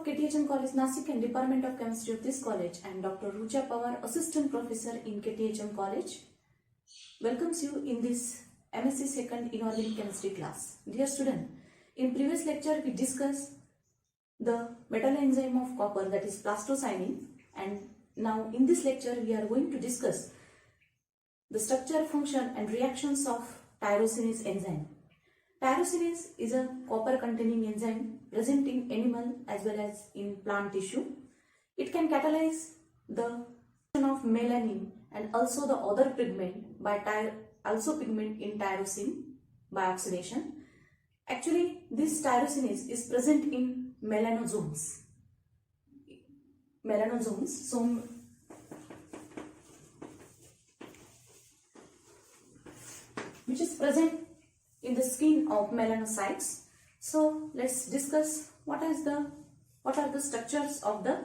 of KTHM College, Nasik and Department of Chemistry of this college. I am Dr. R.K.Pawar, Assistant Professor in KTHM College. Welcomes you in this M.Sc.II Inorganic Chemistry class. Dear student, in previous lecture we discussed the Metalloenzyme of copper, that is plastocyanin, and now in this lecture we are going to discuss the structure, function and reactions of tyrosinase enzyme. Tyrosinase is a copper containing enzyme present in animal as well as in plant tissue. It can catalyze the production of melanin and also the other pigment by pigment in tyrosine by oxidation. Actually, this tyrosinase is present in melanosomes. Which is present in the skin of melanocytes. So let's discuss what are the structures of the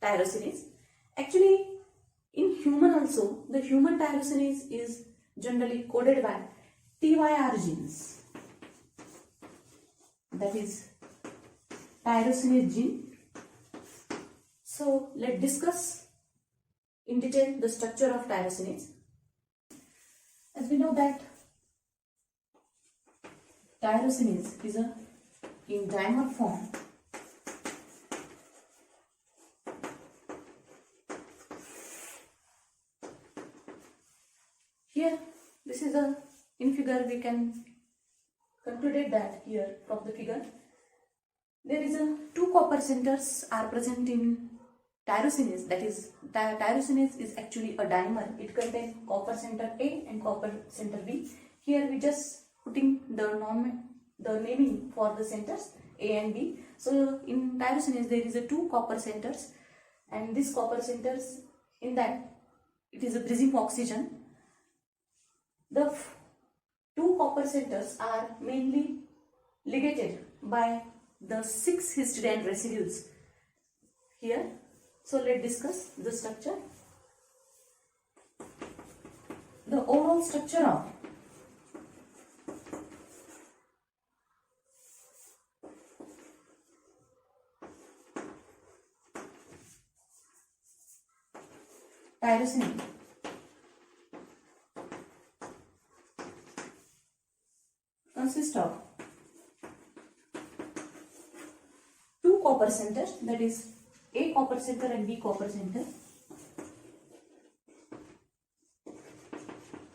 tyrosinase. Actually, in human also, the human tyrosinase is generally coded by TYR genes. That is tyrosinase gene. So let's discuss in detail the structure of tyrosinase. As we know that tyrosinase is in dimer form. Here, this is in figure we can conclude that here from the figure. There is two copper centers are present in tyrosinase. That is, tyrosinase is actually a dimer. It contains copper center A and copper center B. Here we just putting the naming for the centers A and B. So in tyrosinase there is two copper centers, and these copper centers, in that it is a bridging oxygen. The two copper centers are mainly ligated by the 6 histidine residues here. So let's discuss the structure. The overall structure of tyrosine consists of two copper centers, that is A copper center and B copper center.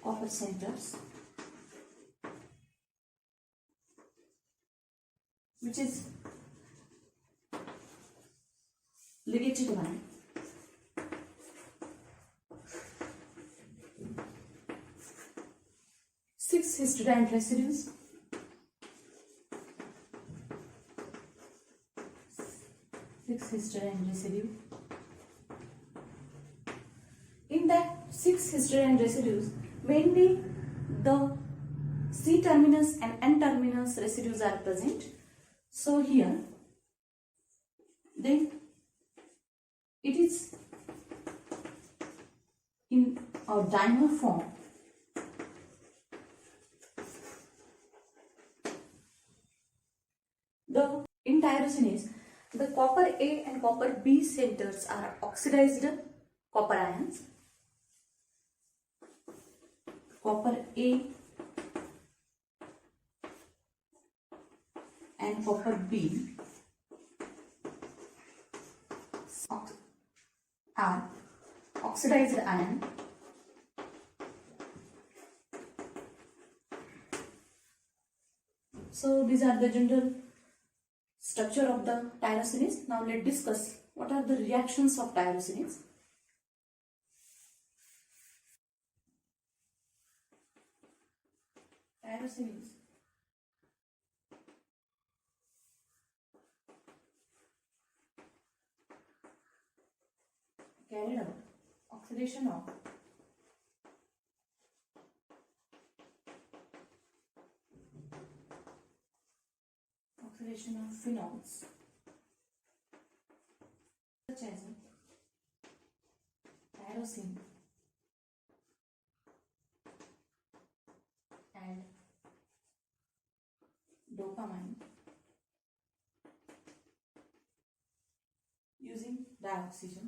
Copper centers, which is ligated one. Six histidine residues. In that 6 histidine residues, mainly the C terminus and N terminus residues are present. So here, then it is in a dimer form. In tyrosinase, the copper A and copper B centers are oxidized copper ions. Copper A and copper B are oxidized ion. So these are the general structure of the tyrosinase. Now let's discuss what are the reactions of tyrosinase. Tyrosinase carried out oxidation of phenols such as tyrosine and dopamine dioxygen.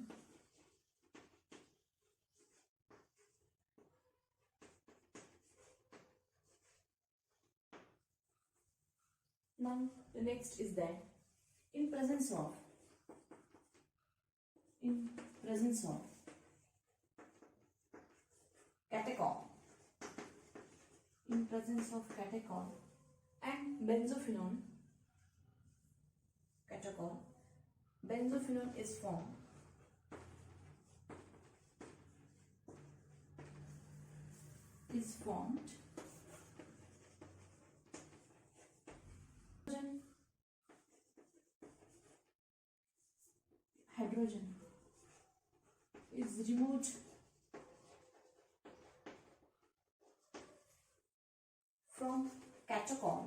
Now the next is that in presence of catechol, and benzophenone catechol, benzophenone is formed. Hydrogen is removed from catechol,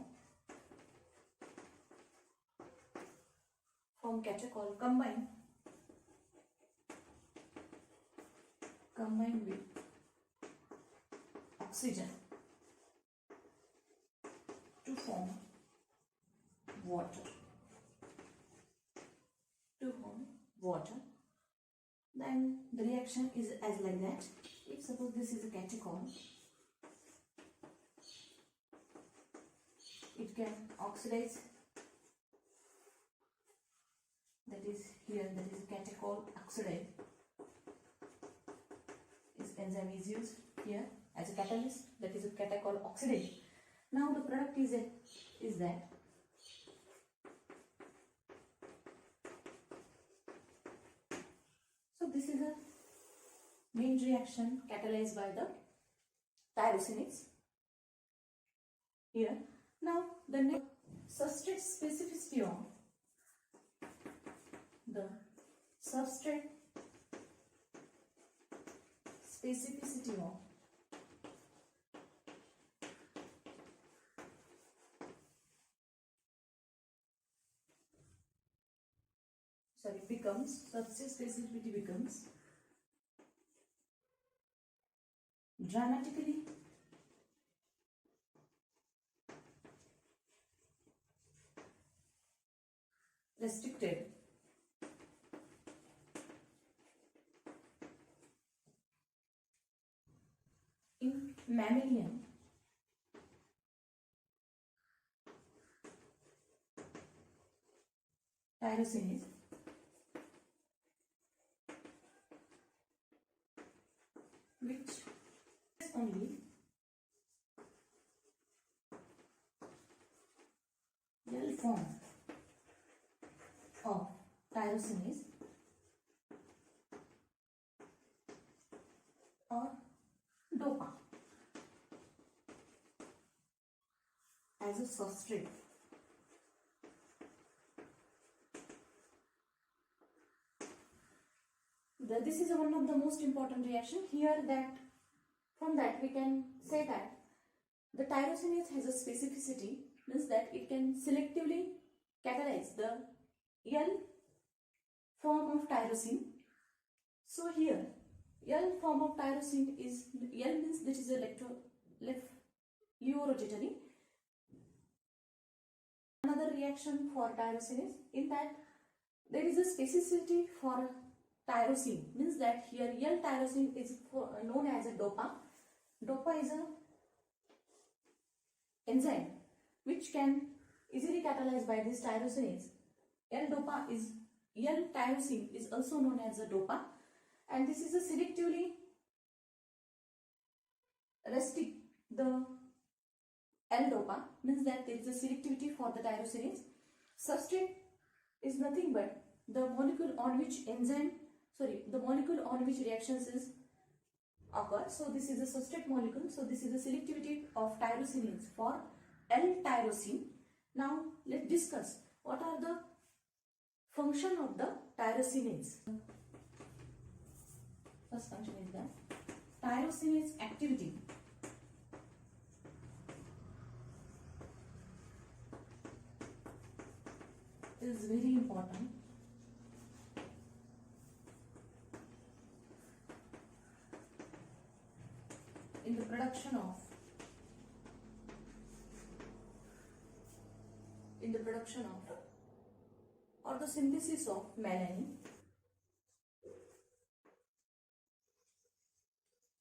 combined with oxygen to form water. Then the reaction is as like that. If suppose this is a catechol, it can oxidize. That is here, that is catechol oxidase. This enzyme is used here as a catalyst. That is a catechol oxidase. Now the product is that so this is a main reaction catalyzed by the tyrosinates here. Now the next substrate specificity of the substrate specificity of substrate specificity becomes dramatically restricted in mammalian tyrosinase which is only L form of tyrosinase or dopa as a substrate. This is one of the most important reaction here. That from that we can say that the tyrosinase has a specificity, means that it can selectively catalyze the L form of tyrosine. So here L form of tyrosine is L means this is electrorotatory. Another reaction for tyrosinase in that there is a specificity for tyrosine, means that here L tyrosine is known as a dopa. Dopa is a enzyme which can easily catalyze by this tyrosinase. L tyrosine is also known as a dopa, and this is a selectively restrict the L dopa, means that there is a selectivity for the tyrosinase. Substrate is nothing but the molecule on which reactions is occur. So this is a substrate molecule. So this is the selectivity of tyrosinase for L-tyrosine. Now let's discuss what are the function of the tyrosinase. First function is that tyrosinase activity is very important. In the production of or the synthesis of melanin.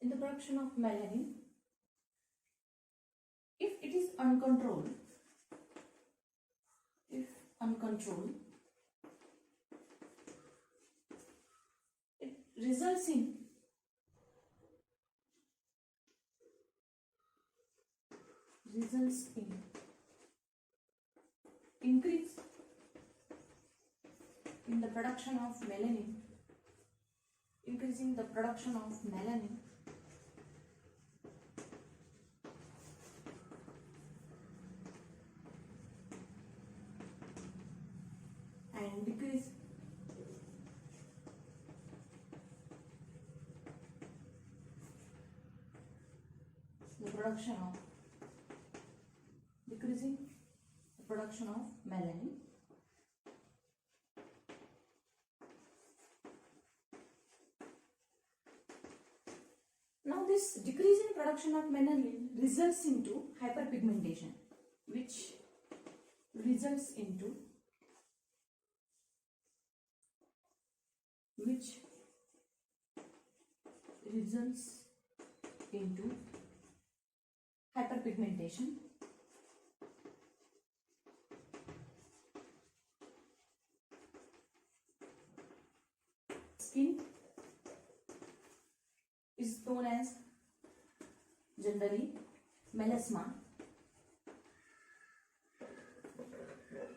in the production of melanin, if it is uncontrolled, it results in increase in the production of melanin, increasing the production of melanin and decrease the production of decreasing the production of melanin. Now this decrease in production of melanin results into hyperpigmentation, which results into hyperpigmentation. Skin is known as generally melasma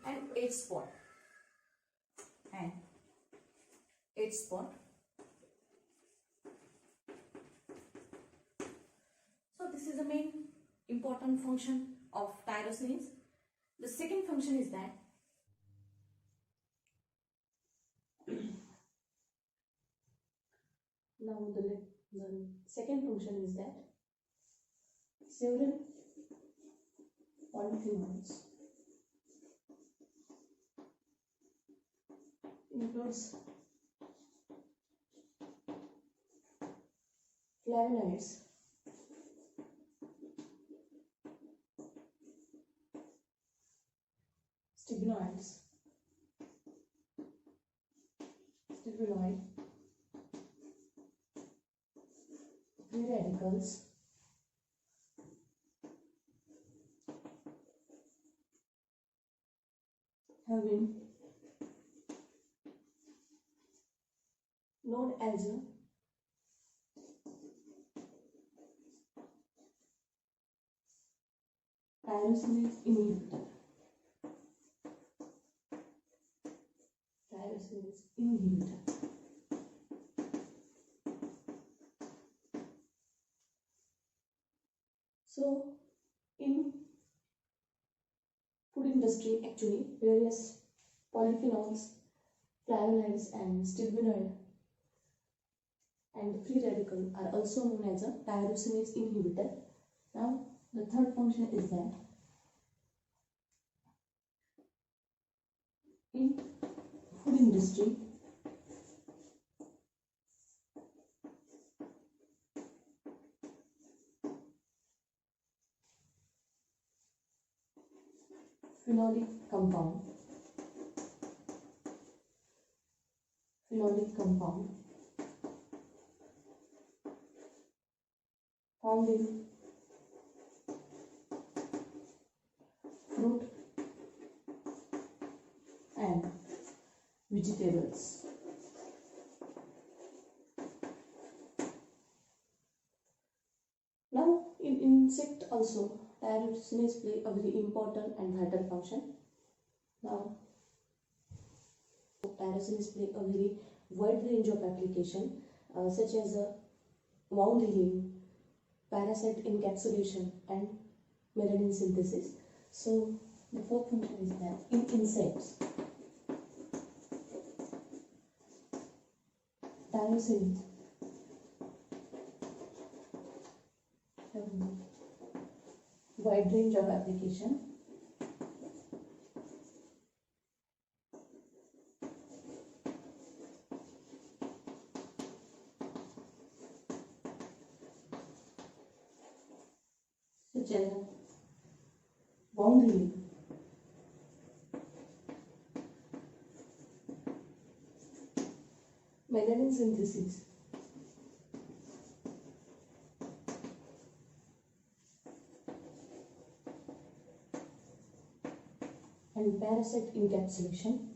and age spot. So this is the main important function of tyrosinase. The second function is that the second function is that several polyphenols includes flavonoids, stibinoid, free radicals, have been known as a tyrosinase inhibitor. So in food industry, actually various polyphenols, flavonoids and stibinoid and free radical are also known as a tyrosinase inhibitor. Now the third function is that in food industry, phenolic compound found in fruit and vegetables. Now in insect also tyrosinase play a very important and vital function. Now tyrosinase play a very wide range of application such as wound healing, parasite encapsulation and melanin synthesis. So the fourth function is that in insects, tyrosinase have a wide range of application. Such as wound healing, melanin synthesis, and parasite encapsulation.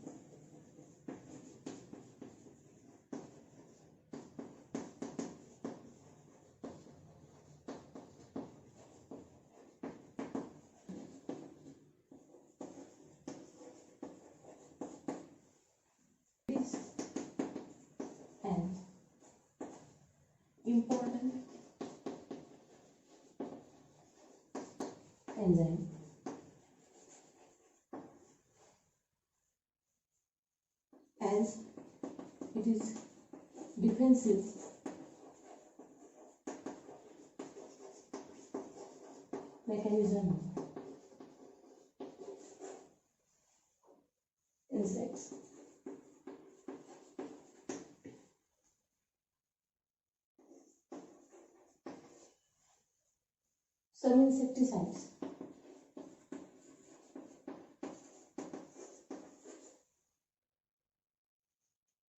This an important enzyme as it is defensive mechanism insects. Some insecticides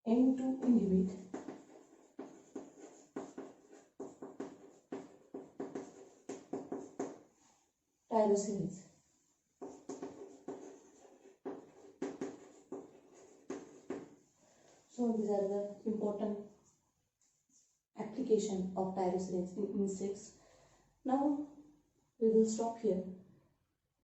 aim to inhibit tyrosinase. So these are the important application of tyrosinase in insects. Now we will stop here.